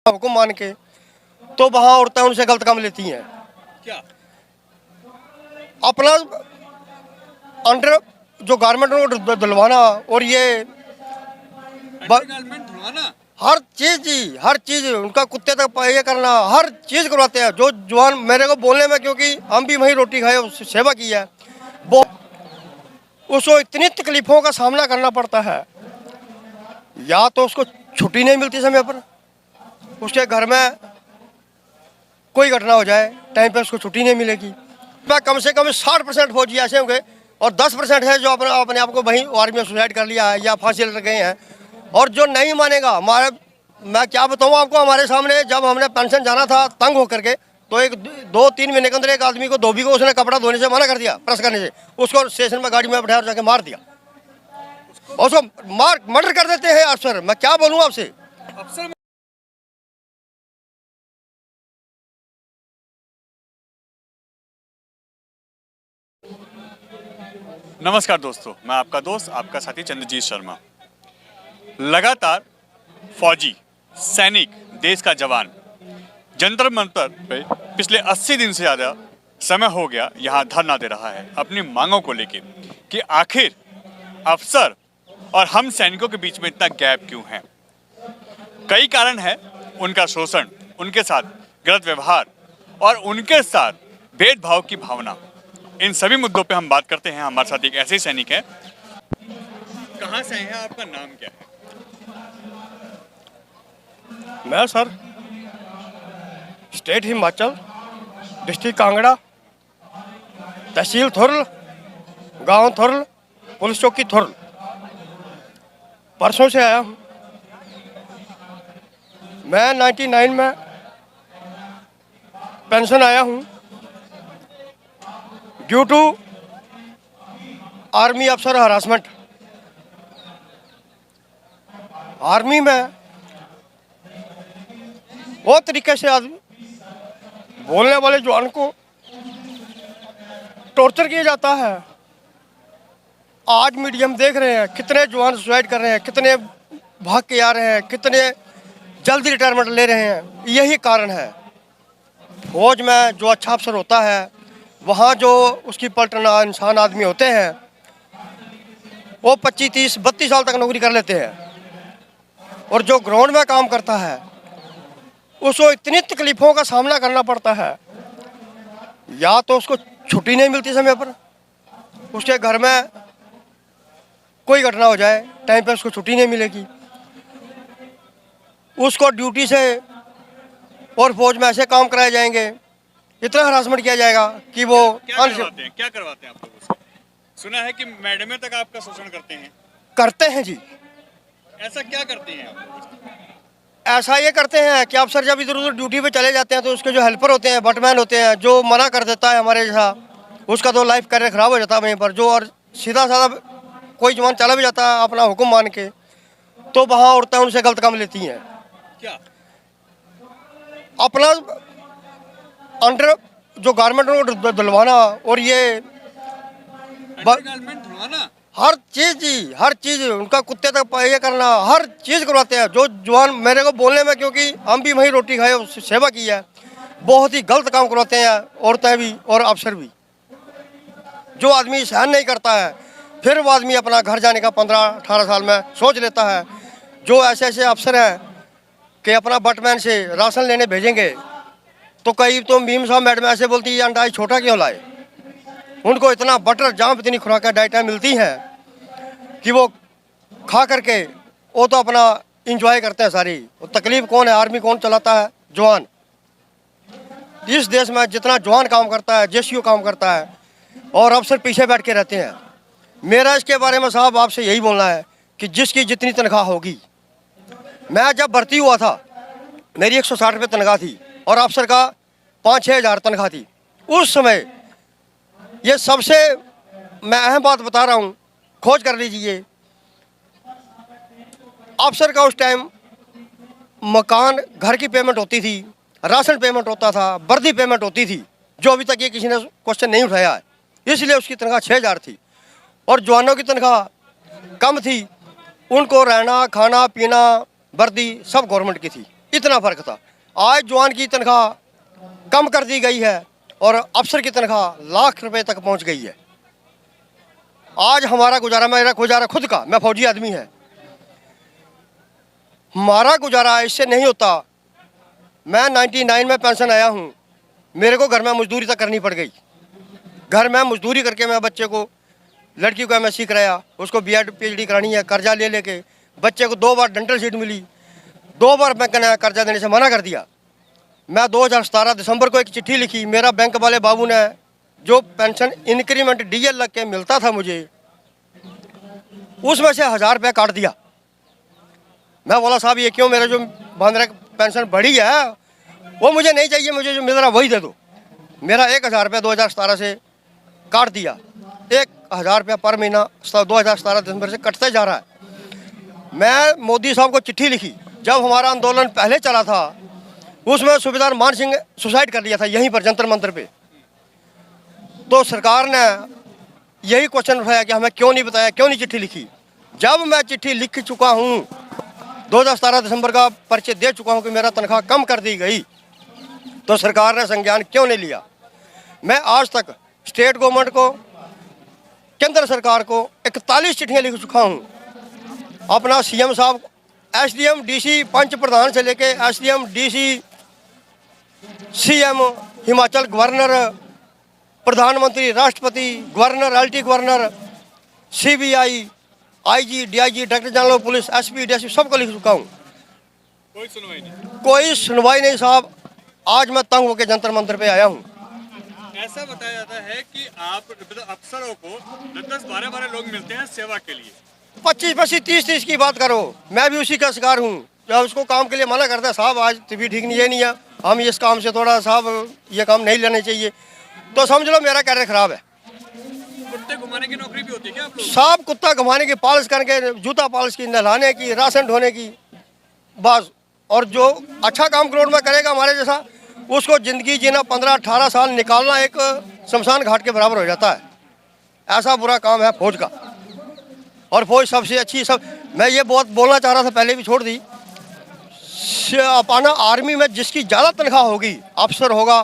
हुक्म मान के, तो वहाँ औरतें उनसे गलत काम लेती हैं। क्या? अपना अंडर जो गारमेंट को दिलवाना और ये अंडरगारमेंट धुलवाना, हर चीज जी, हर चीज उनका कुत्ते तक ये करना, हर चीज करवाते हैं। जो जवान मेरे को बोलने में, क्योंकि हम भी वहीं रोटी खाए, उससे सेवा की है, वो उसको इतनी तकलीफों का सामना करना पड़ता है। या तो उसको छुट्टी नहीं मिलती समय पर, उसके घर में कोई घटना हो जाए टाइम पे उसको छुट्टी नहीं मिलेगी। मैं कम से कम 60% फौजी ऐसे होंगे और 10% है जो अपने आप को वहीं आर्मी में सुसाइड कर लिया है या फांसी लग गए हैं। और जो नहीं मानेगा, हमारे मैं क्या बताऊँ आपको, हमारे सामने जब हमने पेंशन जाना था तंग होकर के, तो एक 2-3 महीने के अंदर एक आदमी को, धोबी को, उसने कपड़ा धोने से मना कर दिया, प्रेस करने से। उसको स्टेशन में गाड़ी में बैठाया और जाके मार दिया। उसको मर्डर कर देते हैं अफसर। मैं क्या बोलूँ आपसे। अफसर नमस्कार दोस्तों, मैं आपका दोस्त, आपका साथी चंद्रजीत शर्मा। लगातार फौजी, सैनिक, देश का जवान जंतर मंतर पे पिछले 80 दिन से ज़्यादा समय हो गया यहाँ धरना दे रहा है अपनी मांगों को लेकर कि आखिर अफसर और हम सैनिकों के बीच में इतना गैप क्यों है। कई कारण है, उनका शोषण, उनके साथ गलत व्यवहार और उनके साथ भेदभाव की भावना। इन सभी मुद्दों पे हम बात करते हैं। हमारे साथ एक ऐसे ही सैनिक है। कहाँ से हैं, आपका नाम क्या है? मैं sir state Himachal, district Kangra, तहसील थुरल, गांव थुरल, पुलिस चौकी थुरल। परसों से आया हूँ। मैं 99 में पेंशन आया हूँ ड्यू टू आर्मी अफसर हरासमेंट। आर्मी में बहुत तरीके से आदमी बोलने वाले जवान को टॉर्चर किया जाता है। आज मीडियम देख रहे हैं कितने जवान सुसाइड कर रहे हैं, कितने भाग के आ रहे हैं, कितने जल्दी रिटायरमेंट ले रहे हैं। यही कारण है। फौज में जो अच्छा अफसर होता है, वहाँ जो उसकी पलटन इंसान आदमी होते हैं, वो 25, 30, 32 साल तक नौकरी कर लेते हैं। और जो ग्राउंड में काम करता है, उसको इतनी तकलीफों का सामना करना पड़ता है। या तो उसको छुट्टी नहीं मिलती समय पर, उसके घर में कोई घटना हो जाए टाइम पे उसको छुट्टी नहीं मिलेगी, उसको ड्यूटी से और फौज में ऐसे काम कराए जाएंगे, इतना हरासमेंट किया जाएगा कि वो क्या करवाते हैं आप लोगों से? सुना है कि मैडमें तक आपका शोषण करते हैं जी। ऐसा क्या करते हैं आप लोग? ऐसा ये करते हैं कि अफसर जब इधर उधर ड्यूटी पे चले जाते हैं, तो उसके जो हेल्पर होते हैं, बटमैन होते हैं, जो मना कर देता है हमारे जैसा, उसका तो लाइफ कैरियर खराब हो जाता है वहीं पर। जो और सीधा साधा कोई जवान चला भी जाता है अपना हुक्म मान के, तो वहाँ औरतें उनसे गलत काम लेती हैं। क्या? अपना अंडर जो गारमेंट को दिलवाना और ये अंडरगारमेंट धुलवाना, हर चीज जी, हर चीज उनका कुत्ते तक ये करना, हर चीज करवाते हैं। जो जवान मेरे को बोलने में, क्योंकि हम भी वहीं रोटी खाए, उससे सेवा की है, बहुत ही गलत काम करवाते हैं औरतें भी और अफसर भी। जो आदमी सहन नहीं करता है, फिर वो आदमी अपना घर जाने का 15-18 साल में सोच लेता है। जो ऐसे ऐसे अफसर हैं कि अपना बटमैन से राशन लेने भेजेंगे, तो कई तो मीम साहब मैडम ऐसे बोलती है, अंडा छोटा क्यों लाए। उनको इतना बटर जाम, इतनी खुराकें डाइटें मिलती हैं कि वो खा करके वो तो अपना इंजॉय करते हैं सारी। तकलीफ कौन है, आर्मी कौन चलाता है? जवान। इस देश में जितना जवान काम करता है, जेसीओ काम करता है, और अफसर पीछे बैठ के रहते हैं। मेरा इसके बारे में साहब आपसे यही बोलना है कि जिसकी जितनी तनख्वाह होगी। मैं जब भर्ती हुआ था, मेरी 160 रुपये तनख्वाह थी और अफसर का 5-6 हज़ार तनख्वाह थी उस समय। ये सबसे मैं अहम बात बता रहा हूँ, खोज कर लीजिए। अफसर का उस टाइम मकान, घर की पेमेंट होती थी, राशन पेमेंट होता था, वर्दी पेमेंट होती थी, जो अभी तक ये किसी ने क्वेश्चन नहीं उठाया है। इसलिए उसकी तनख्वाह 6 हज़ार थी। और जवानों की तनख्वाह कम थी, उनको रहना, खाना, पीना, वर्दी सब गवर्नमेंट की थी। इतना फ़र्क था। आज जवान की तनख्वाह कम कर दी गई है और अफसर की तनख्वाह लाख रुपए तक पहुंच गई है। आज हमारा गुजारा, मेरा गुजारा खुद का, मैं फौजी आदमी है, हमारा गुजारा इससे नहीं होता। मैं 99 में पेंशन आया हूँ, मेरे को घर में मजदूरी तक करनी पड़ गई। घर में मजदूरी करके मैं बच्चे को, लड़की को MSc कराया, उसको BEd PhD करानी है, कर्जा ले लेके बच्चे को 2 बार डेंटल सीट मिली, 2 बार बैंक ने कर्जा देने से मना कर दिया। मैं 2017 दिसंबर को एक चिट्ठी लिखी, मेरा बैंक वाले बाबू ने जो पेंशन इंक्रीमेंट DL लग के मिलता था मुझे, उसमें से 1000 रुपये काट दिया। मैं बोला साहब ये क्यों, मेरा जो बांद्रा पेंशन बढ़ी है वो मुझे नहीं चाहिए, मुझे जो मिल रहा वही दे दो। मेरा 1000 रुपये 2017 से काट दिया, 1000 रुपया पर महीना 2017 दिसंबर से कटते जा रहा है। मैं मोदी साहब को चिट्ठी लिखी, जब हमारा आंदोलन पहले चला था उसमें सूबेदार मान सिंह सुसाइड कर लिया था यहीं पर जंतर मंतर पे, तो सरकार ने यही क्वेश्चन उठाया कि हमें क्यों नहीं बताया, क्यों नहीं चिट्ठी लिखी। जब मैं चिट्ठी लिख चुका हूँ, 2017 दिसंबर का परिचय दे चुका हूँ कि मेरा तनख्वाह कम कर दी गई, तो सरकार ने संज्ञान क्यों नहीं लिया। मैं आज तक स्टेट गवर्नमेंट को, केंद्र सरकार को 41 चिट्ठियाँ लिख चुका हूँ। अपना CM साहब, SDM DC पंच प्रधान से लेके SDM DC CM, Himachal governor, प्रधानमंत्री, राष्ट्रपति, governor, LT governor, CBI, IG, DIG, director general of police, SP, DSP सबको लिख चुका हूँ। कोई सुनवाई नहीं, कोई सुनवाई नहीं साहब। आज मैं तंग होकर जंतर मंतर पे आया हूँ। ऐसा बताया जाता है कि आप अफसरों को 10-12 लोग मिलते हैं सेवा के लिए, 25-25, 30-30 की बात करो, मैं भी उसी का शिकार हूँ। जब उसको काम के लिए मना करता है, साहब आज तबीयत ठीक नहीं है, नहीं है, हम इस काम से थोड़ा, साहब ये काम नहीं लेने चाहिए, तो समझ लो मेरा कैरियर खराब है। कुत्ते घुमाने की नौकरी भी होती है क्या आप लोग? साहब कुत्ता घुमाने की, पॉलिश करके, जूता पॉलिश की, नहलाने की, राशन ढोने की, बस। और जो अच्छा काम करोड़ में करेगा हमारे जैसा, उसको ज़िंदगी जीना 15-18 साल निकालना एक शमशान घाट के बराबर हो जाता है। ऐसा बुरा काम है फौज का। और फौज सबसे अच्छी, सब, मैं ये बहुत बोलना चाह रहा था, पहले भी छोड़ दी। अपना आर्मी में जिसकी ज़्यादा तनख्वाह होगी, अफसर होगा,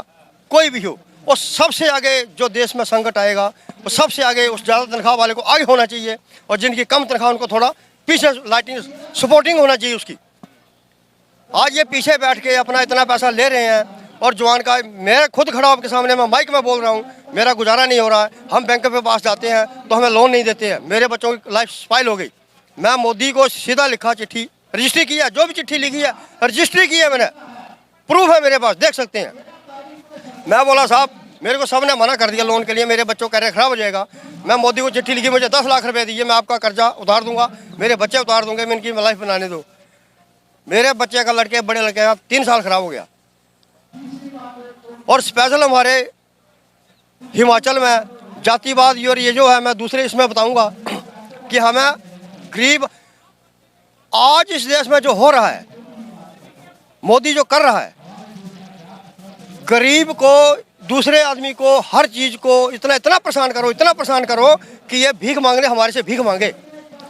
कोई भी हो, वो सबसे आगे, जो देश में संकट आएगा वो सबसे आगे उस ज़्यादा तनख्वाह वाले को आगे होना चाहिए, और जिनकी कम तनख्वाह उनको थोड़ा पीछे लाइटिंग सपोर्टिंग होना चाहिए उसकी। आज ये पीछे बैठ के अपना इतना पैसा ले रहे हैं, और जवान का, मैं खुद खड़ा आपके सामने, मैं माइक में बोल रहा हूँ, मेरा गुजारा नहीं हो रहा है। हम बैंक पे पास जाते हैं तो हमें लोन नहीं देते हैं, मेरे बच्चों की लाइफ स्पाइल हो गई। मैं मोदी को सीधा लिखा चिट्ठी, रजिस्ट्री की है, जो भी चिट्ठी लिखी है रजिस्ट्री की है मैंने, प्रूफ है मेरे पास, देख सकते हैं। मैं बोला साहब मेरे को सब ने मना कर दिया लोन के लिए, मेरे बच्चों का कैरियर खराब हो जाएगा। मैं मोदी को चिट्ठी लिखी, मुझे 10 लाख रुपए दीजिए, मैं आपका कर्जा उतार दूंगा, मेरे बच्चे उतार दूंगे, मैं इनकी लाइफ बनाने दो। मेरे बच्चे का, लड़के, बड़े लड़के का 3 साल खराब हो गया। और स्पेशल हमारे हिमाचल में जातिवाद, और ये जो है, मैं दूसरे इसमें बताऊंगा कि हमें गरीब, आज इस देश में जो हो रहा है, मोदी जो कर रहा है, गरीब को, दूसरे आदमी को, हर चीज़ को इतना परेशान करो, इतना परेशान करो कि ये भीख मांगने हमारे से भीख मांगे,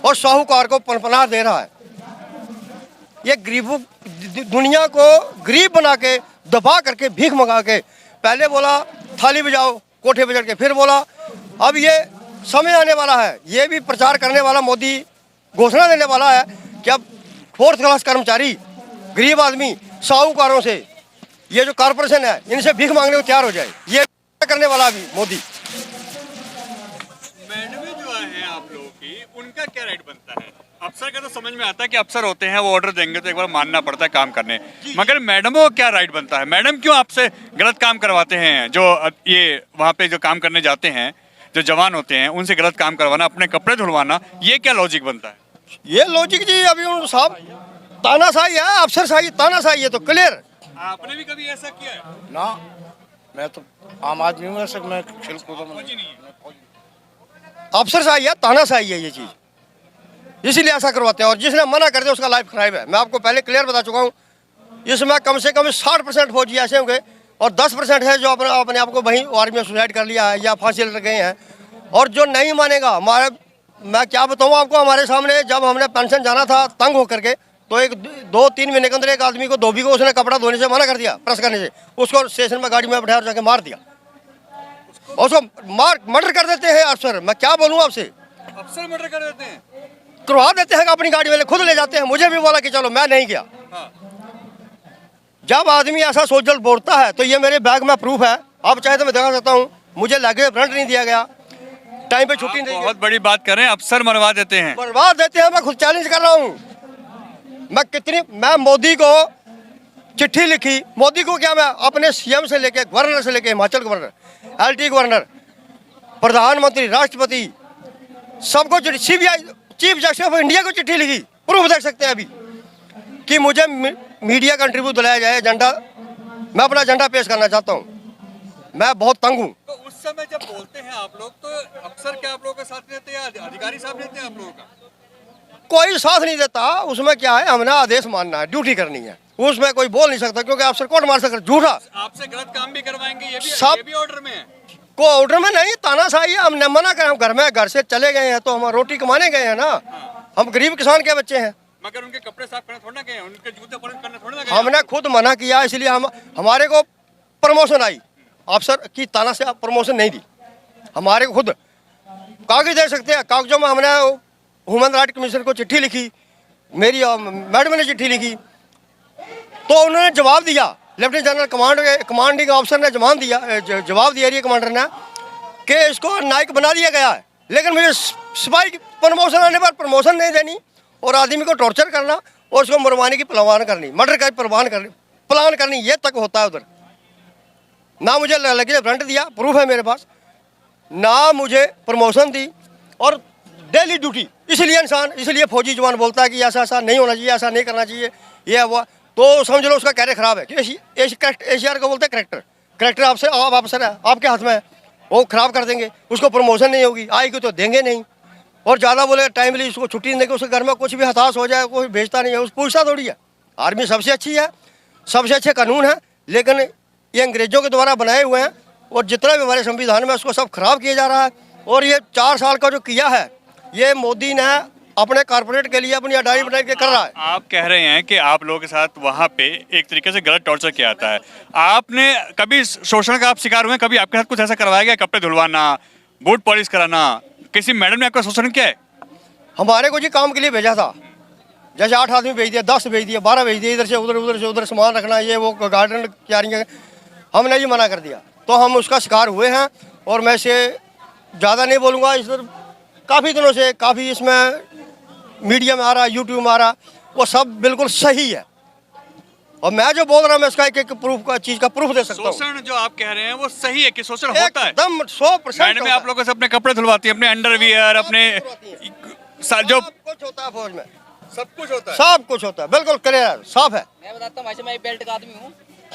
और साहूकार को पनपनाह दे रहा है। ये गरीबों, दुनिया को गरीब बना के, दबा करके, भीख मंगा के, पहले बोला थाली बजाओ कोठे बजट के, फिर बोला, अब ये समय आने वाला है, ये भी प्रचार करने वाला मोदी घोषणा देने वाला है कि अब 4th क्लास कर्मचारी, गरीब आदमी, साहूकारों से, ये जो कॉरपोरेशन है, इनसे भीख मांगने को तैयार हो जाए, ये करने वाला अभी मोदी। मैडमें जो है आप लोगों की, उनका क्या राइट बनता है? अफसर का तो समझ में आता है कि अफसर होते हैं, वो ऑर्डर देंगे तो एक बार मानना पड़ता है काम करने, मगर मैडमों को क्या राइट बनता है? मैडम क्यों आपसे गलत काम करवाते हैं? जो ये वहाँ पे जो काम करने जाते हैं, जो जवान होते हैं, उनसे गलत काम करवाना, अपने कपड़े धुलवाना, ये क्या लॉजिक बनता है? ये लॉजिक जी अभी उन साहब तानाशाही है, अफसरशाही, तानाशाही है, तो क्लियर। आपने भी कभी ऐसा किया है? ना, मैं तो आम आदमी हूँ, ऐसे मैं खेल कूद फौजी नहीं है। अफसरशाही है, तानाशाही है ये चीज़, इसीलिए ऐसा करवाते हैं। और जिसने मना कर दिया उसका लाइफ खराब है। मैं आपको पहले क्लियर बता चुका हूँ, इसमें कम से कम 60% फौजी ऐसे होंगे, और 10% है जो अपने आप को वहीं आर्मी में सुसाइड कर लिया है या फांसी लग गए हैं। और जो नहीं मानेगा, हमारे, मैं क्या बताऊँ आपको, हमारे सामने जब हमने पेंशन जाना था तंग होकर के, तो एक 2-3 महीने के अंदर एक आदमी को धोबी को उसने कपड़ा धोने से मना कर दिया, प्रेस करने से। उसको स्टेशन में गाड़ी में बैठा और जाके मार दिया, उसको मर्डर कर देते हैं अफसर। मैं क्या बोलूँ आपसे, अफसर मर्डर कर देते हैं, करवा देते हैं, अपनी गाड़ी वाले खुद ले जाते हैं। मुझे भी बोला कि चलो, मैं नहीं गया। हाँ। जब आदमी ऐसा सोचल बोलता है तो ये मेरे बैग में प्रूफ है, आप चाहे तो मैं दिखा सकता हूँ। मुझे लगे फ्रंट नहीं दिया गया, टाइम पे छुट्टी नहीं बहुत बड़ी बात कर रहे हैं, अफसर मरवा देते हैं। बर्बाद देते हैं। मैं खुद चैलेंज कर रहा हूँ। मैं मोदी को चिट्ठी लिखी, मोदी को क्या, मैं अपने सीएम से लेके गवर्नर से लेके हिमाचल गवर्नर, एलटी गवर्नर, प्रधानमंत्री, राष्ट्रपति, सबको CBI chief justice of India को चिट्ठी लिखी। प्रूफ देख सकते हैं अभी कि मुझे मीडिया का इंटरव्यू दिलाया जाए, एजेंडा, मैं अपना एजेंडा पेश करना चाहता हूँ। मैं बहुत तंग हूँ। तो उस समय जब बोलते हैं आप लोग, तो अफसर क्या आप लोगों के साथ रहते हैं या अधिकारी साहब रहते हैं आप लोगों का? कोई साथ नहीं देता। उसमें क्या है, हमने आदेश मानना है, ड्यूटी करनी है, उसमें कोई बोल नहीं सकता, क्योंकि अफसर कोर्ट मार सकता। झूठा आपसे गलत काम भी करवाएंगे, ये सब भी ऑर्डर में है। को ऑर्डर में नहीं, तानाशाही है। हम न मना करें, हम घर से चले गए हैं तो हम रोटी कमाने गए हैं ना। हम गरीब किसान के बच्चे हैं। मगर उनके कपड़े साफ करने थोड़ा ना गए, उनके जूते पॉलिश करने थोड़ा ना गए। हमने खुद मना किया, इसलिए हमारे को प्रमोशन आई। अफसर की ताना से प्रमोशन नहीं दी, हमारे को खुद कागज दे सकते हैं। कागजों में हमने ह्यूमन राइट कमीशन को चिट्ठी लिखी, मेरी मैडम ने चिट्ठी लिखी, तो उन्होंने जवाब दिया। लेफ्टिनेंट जनरल कमांडिंग ऑफिसर ने जवाब दिया एरिया कमांडर ने कि इसको नायक बना दिया गया है। लेकिन मुझे सिपाही की प्रमोशन आने पर प्रमोशन नहीं देनी और आदमी को टॉर्चर करना और उसको मरवाने की प्लान करनी, मर्डर का प्लान करनी, ये तक होता है उधर। ना मुझे लगे फ्रंट दिया, प्रूफ है मेरे पास, ना मुझे प्रमोशन दी, और डेली ड्यूटी। इसलिए फौजी जवान बोलता है कि ऐसा ऐसा नहीं होना चाहिए, ऐसा नहीं करना चाहिए, ये हुआ तो समझ लो उसका कैरियर खराब है। एशियार को बोलते हैं करेक्टर आपसे आप अफसर है, आपके हाथ में है, वो खराब कर देंगे, उसको प्रमोशन नहीं होगी, आएगी तो देंगे नहीं। और ज़्यादा बोले टाइमली उसको छुट्टी नहीं देंगे, उसके घर में कुछ भी हताश हो जाए, कोई भेजता नहीं है, उस पूछता थोड़ी है। आर्मी सबसे अच्छी है, सबसे अच्छे कानून है, लेकिन ये अंग्रेजों के द्वारा बनाए हुए हैं और जितना भी हमारे संविधान में उसको सब खराब किया जा रहा है। और ये 4 साल का जो किया है, ये मोदी ने अपने कारपोरेट के लिए अपनी अडारी बना के कर रहा है। आप कह रहे हैं कि आप लोगों के साथ वहाँ पे एक तरीके से गलत टॉर्चर किया जाता है। आपने कभी शोषण का आप शिकार हुए, कभी आपके साथ कुछ ऐसा करवाया गया, कपड़े धुलवाना, बूट पॉलिश कराना, किसी मैडम ने आपका शोषण किया है? हमारे को जी काम के लिए भेजा था, जैसे 8 आदमी भेज दिया, 10 भेज दिया, 12 भेज दिया, इधर से उधर सामान रखना, ये वो गार्डन क्यारियाँ, हमने जी मना कर दिया। तो हम उसका शिकार हुए हैं। और मैं से ज़्यादा नहीं बोलूँगा, इस काफ़ी दिनों से काफ़ी इसमें मीडिया में आ रहा, यूट्यूब में आ रहा, वो सब बिल्कुल सही है। और मैं जो बोल रहा हूँ मैं इसका एक प्रूफ का चीज़ का प्रूफ दे सकता हूँ। शोषण जो आप कह रहे हैं वो सही है कि शोषण होता है? एकदम 100%। मैडम आप लोगों से अपने कपड़े धुलवाती है, अपने अंडरवियर, अपने जो कुछ होता है फौज में, सब कुछ होता है, सब कुछ होता है, बिल्कुल क्लियर साफ है। मैं बताता हूँ, मैं बेल्ट का आदमी हूँ,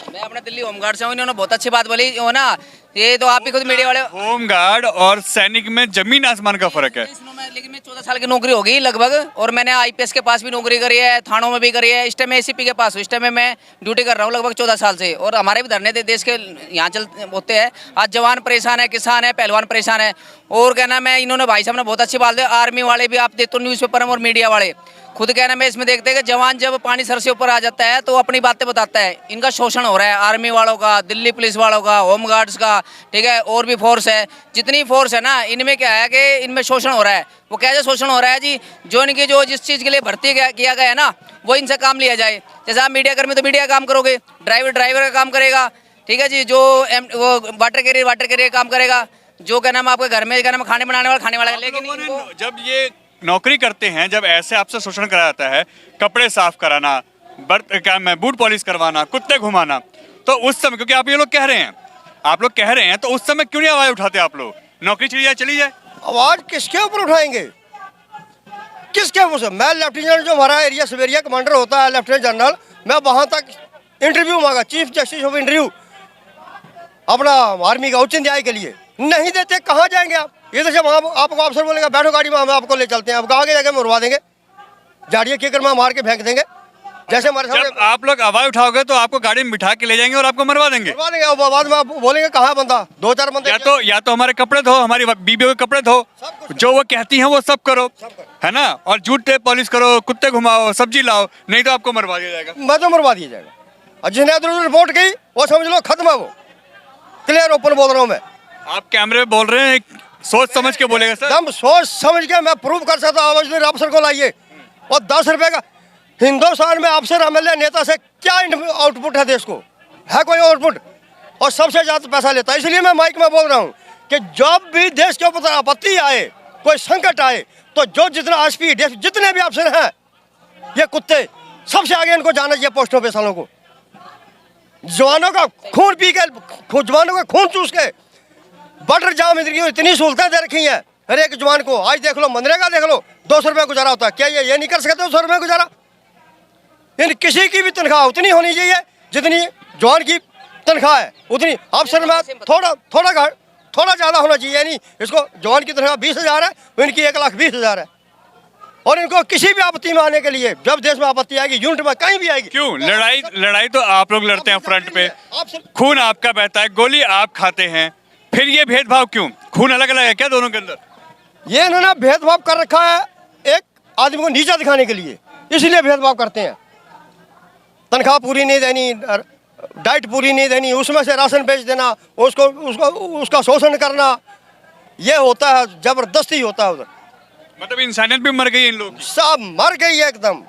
मैं अपने दिल्ली होमगार्ड से हूँ। इन्होंने बहुत अच्छी बात बोली हो ना, ये तो आप भी खुद मीडिया वाले। होमगार्ड और सैनिक में जमीन आसमान का फर्क है। लेकिन मैं 14 साल की नौकरी होगी लगभग, और मैंने आईपीएस के पास भी नौकरी करी है, थानों में भी करी है। इस टाइम मैं एसीपी के पास हूँ, इस टाइम में मैं ड्यूटी कर रहा हूँ लगभग 14 साल से। और हमारे भी धरने देश के यहाँ चल होते हैं। आज जवान परेशान है, किसान है, पहलवान परेशान है। और कहना मैं, इन्होंने भाई साहब ने बहुत अच्छी बात दी। आर्मी वाले भी आप देखते हो न्यूज़पेपर में, और मीडिया वाले खुद कहना मैं इसमें देखते हैं कि जवान जब पानी सर से ऊपर आ जाता है तो अपनी बातें बताता है। इनका शोषण हो रहा है, आर्मी वालों का, दिल्ली पुलिस वालों का, होमगार्ड्स का, ठीक है, और भी फोर्स है, जितनी फोर्स है ना, इनमें क्या है कि इनमें शोषण हो रहा है। वो कैसे शोषण हो रहा है जी, जो इनकी जो जिस चीज़ के लिए भर्ती किया गया है ना, वो इनसे काम लिया जाए। जैसे आप मीडिया कर्मी तो मीडिया काम करोगे, ड्राइवर का काम करेगा, ठीक है जी, जो वो वाटर कैरियर काम करेगा, जो क्या नाम आपके घर में क्या नाम खाने बनाने वाला खाने वाला। लेकिन जब ये नौकरी करते हैं, जब ऐसे आपसे शोषण करा जाता है, कपड़े साफ कराना, बूट पॉलिश करवाना, कुत्ते घुमाना, तो उस समय, क्योंकि आप ये लोग कह रहे हैं, तो उस समय क्यों नहीं आवाज उठाते आप लोग? नौकरी चली जाए। आवाज किसके ऊपर उठाएंगे, किसके ऊपर? मैं लेफ्टिनेंट जो हमारा एरिया सवेरिया कमांडर होता है, लेफ्टिनेंट जनरल, मैं वहां तक इंटरव्यू मांगा, चीफ जस्टिस ऑफ इंटरव्यू अपना आर्मी का उच्च न्यायालय के लिए, नहीं देते। कहाँ जाएंगे आप? इधर से वहाँ आपको अफसर बोलेगा बैठो गाड़ी में, हम आपको ले चलते हैं, आपको आगे जाके मरवा देंगे, झाड़ियाँ कीकर में मार के फेंक देंगे। जैसे हमारे जब सामने आप लोग आवाज उठाओगे तो आपको गाड़ी में बिठा के ले जाएंगे और आपको मरवा देंगे। करवा देंगे, और बाद में आप बोलेंगे कहाँ है बंदा, 2-4 बंदे या तो हमारे कपड़े धो, हमारी बीबियों के कपड़े धो, सब कुछ जो वो कहती हैं वो सब करो, है ना, और जूते पॉलिश करो, कुत्ते घुमाओ, सब्जी लाओ, नहीं तो आपको मरवा दिया जाएगा। मैं तो मरवा दिया जाएगा। और जिसने इधर रिपोर्ट की वो समझ लो खत्म है, वो क्लियर ओपन बोल रहा हूँ मैं। आप कैमरे में बोल रहे हैं, सोच समझ के बोलेगा सर। एकदम सोच समझ के मैं प्रूव कर सकता हूँ। अफसर को लाइए, और 10 रुपए का हिंदुस्तान में अफसर MLA नेता से क्या आउटपुट है देश को, है कोई आउटपुट? और सबसे ज्यादा पैसा लेता है। इसलिए मैं माइक में बोल रहा हूँ कि जब भी देश के ऊपर आपत्ति आए, कोई संकट आए, तो जो जितना SP जितने भी अफसर हैं, ये कुत्ते सबसे आगे इनको जाना चाहिए पोस्टों पे। सालों को जवानों का खून पी के, जवानों का खून चूस के बॉर्डर जाम इतनी सहूलतें दे रखी हैं हर एक जवान को। आज देख लो, मनरेगा देख लो, 200 रुपये गुजारा होता है। क्या ये नहीं कर सकते 200 रुपये गुजारा? इन किसी की भी तनख्वाह उतनी होनी चाहिए जितनी जवान की तनख्वाह है, उतनी अफसर में थोड़ा ज़्यादा होना चाहिए। नहीं, इसको जवान की तनख्वाह 20,000 है, इनकी 1,20,000 है। और इनको किसी भी आपत्ति में आने के लिए, जब देश में आपत्ति आएगी, यूनिट में कहीं भी आएगी। क्यों लड़ाई तो आप लोग लड़ते हैं फ्रंट पे, खून आपका बहता है, गोली आप खाते हैं, फिर ये भेदभाव क्यों? खून अलग अलग है क्या दोनों के अंदर? ये इन्होंने भेदभाव कर रखा है एक आदमी को नीचा दिखाने के लिए, इसलिए भेदभाव करते हैं। तनख्वाह पूरी नहीं देनी, डाइट पूरी नहीं देनी, उसमें से राशन बेच देना, उसका शोषण करना, ये होता है, जबरदस्ती होता है उधर। मतलब इंसानियत भी मर गई इन लोगों की। सब मर गई है एकदम।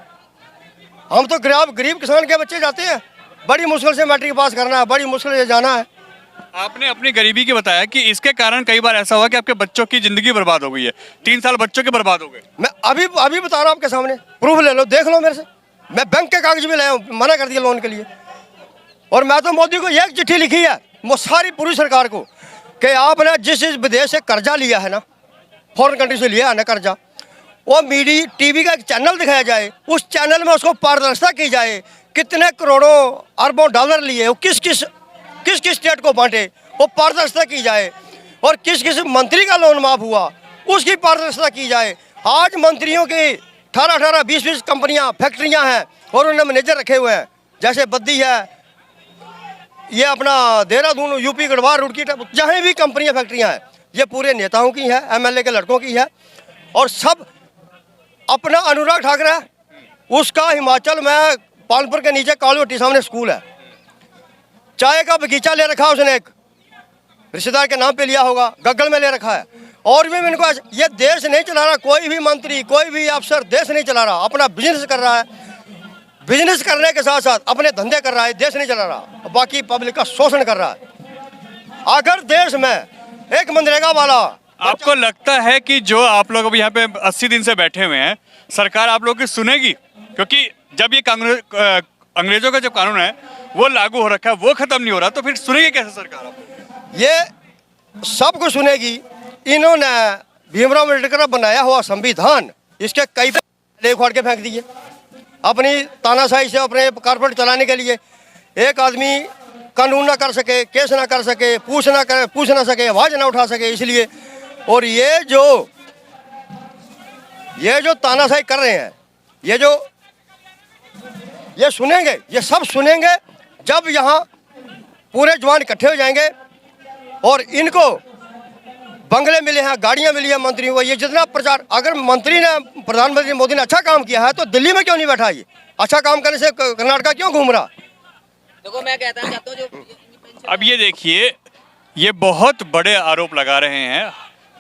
हम तो गरीब किसान के बच्चे जाते हैं, बड़ी मुश्किल से मैट्रिक पास करना है, बड़ी मुश्किल से जाना है। आपने अपनी गरीबी की बताया कि इसके कारण कई बार ऐसा हुआ कि आपके बच्चों की जिंदगी बर्बाद हो गई है। 3 साल बच्चों के बर्बाद हो गए। मैं अभी बता रहा हूँ आपके सामने, प्रूफ ले लो, देख लो मेरे से। मैं बैंक के कागज भी लाया हूँ, मना कर दिया लोन के लिए। और मैं तो मोदी को एक चिट्ठी लिखी है, वो सारी पूरी सरकार को, कि आपने जिस विदेश से कर्जा लिया है ना, फॉरेन कंट्री से लिया है ना कर्जा, वो मीडिया TV का एक चैनल दिखाया जाए, उस चैनल में उसको पारदर्शिता की जाए, कितने करोड़ों अरबों डॉलर लिए, वो किस किस स्टेट को बांटे, वो पारदर्शिता की जाए। और किस किस मंत्री का लोन माफ हुआ, उसकी पारदर्शिता की जाए। आज मंत्रियों की 18-18, 20-20 कंपनियां, फैक्ट्रियां हैं, और उन्होंने मैनेजर रखे हुए हैं। जैसे बद्दी है, ये अपना देहरादून, UP गढ़वाल, रुड़की, जहाँ भी कंपनियां, फैक्ट्रियां हैं, ये पूरे नेताओं की है, MLA के लड़कों की है। और सब अपना अनुराग ठाकरे, उसका हिमाचल में पालपुर के नीचे कालवटी सामने स्कूल है, चाय का बगीचा ले रखा है उसने, एक रिश्तेदार के नाम पे लिया होगा, गग्गल में ले रखा है। और भी इनको, ये देश नहीं चला रहा कोई भी मंत्री, कोई भी अफसर, देश नहीं चला रहा, अपना बिजनेस कर रहा है। बिजनेस करने के साथ साथ अपने धंधे कर रहा है, देश नहीं चला रहा, बाकी पब्लिक का शोषण कर रहा है। अगर देश में एक मनरेगा वाला, आपको लगता है कि जो आप लोग अभी यहाँ पे 80 दिन से बैठे हुए हैं, सरकार आप लोगों की सुनेगी? क्योंकि जब ये अंग्रेजों का जो कानून है वो लागू हो रखा है, वो खत्म नहीं हो रहा, तो फिर सुनेगी कैसे सरकार आप लोग? ये सब कुछ सुनेगी। इन्होंने भीमराव अम्बेडकर बनाया हुआ संविधान, इसके कई ले उखाड़ के फेंक दिए अपनी तानाशाही से, अपने कारपोरेट चलाने के लिए। एक आदमी कानून ना कर सके, केस ना कर सके, पूछ ना सके, आवाज ना उठा सके, इसलिए। और ये जो तानाशाही कर रहे हैं, ये सुनेंगे, ये सब सुनेंगे जब यहाँ पूरे जवान इकट्ठे हो जाएंगे। और इनको बंगले मिले हैं, गाड़ियां मिली हैं मंत्रियों को, ये जितना प्रचार, अगर मंत्री ने, प्रधानमंत्री मोदी ने अच्छा काम किया है तो दिल्ली में क्यों नहीं बैठा? ये अच्छा काम करने से कर्नाटका क्यों घूम रहा? देखो मैं कहता हूँ जो अब ये देखिए, ये बहुत बड़े आरोप लगा रहे हैं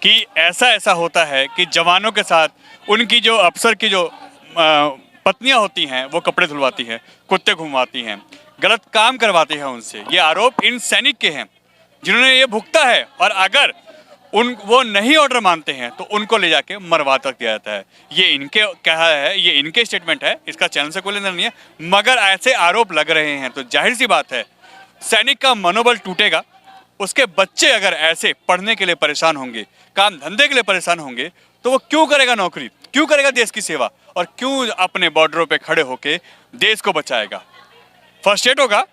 कि ऐसा होता है कि जवानों के साथ उनकी जो अफसर की जो पत्नियां होती हैं वो कपड़े धुलवाती हैं, कुत्ते घुमवाती हैं, गलत काम करवाती हैं उनसे। ये आरोप इन सैनिक के हैं जिन्होंने ये भुगता है। और अगर वो नहीं ऑर्डर मानते हैं तो उनको ले जाके मरवा तक दिया जाता है। ये इनके कहा है, ये इनके स्टेटमेंट है, इसका चैनल से कोई लेना नहीं है। मगर ऐसे आरोप लग रहे हैं तो जाहिर सी बात है सैनिक का मनोबल टूटेगा। उसके बच्चे अगर ऐसे पढ़ने के लिए परेशान होंगे, काम धंधे के लिए परेशान होंगे, तो वो क्यों करेगा नौकरी, क्यों करेगा देश की सेवा, और क्यों अपने बॉर्डरों पे खड़े होके देश को बचाएगा? फर्स्ट एड होगा।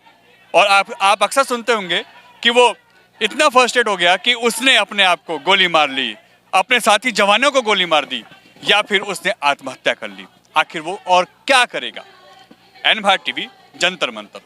और आप अक्सर सुनते होंगे कि वो इतना फर्स्ट एड हो गया कि उसने अपने आप को गोली मार ली, अपने साथी जवानों को गोली मार दी, या फिर उसने आत्महत्या कर ली। आखिर वो और क्या करेगा? एन भारत टीवी, जंतर मंतर।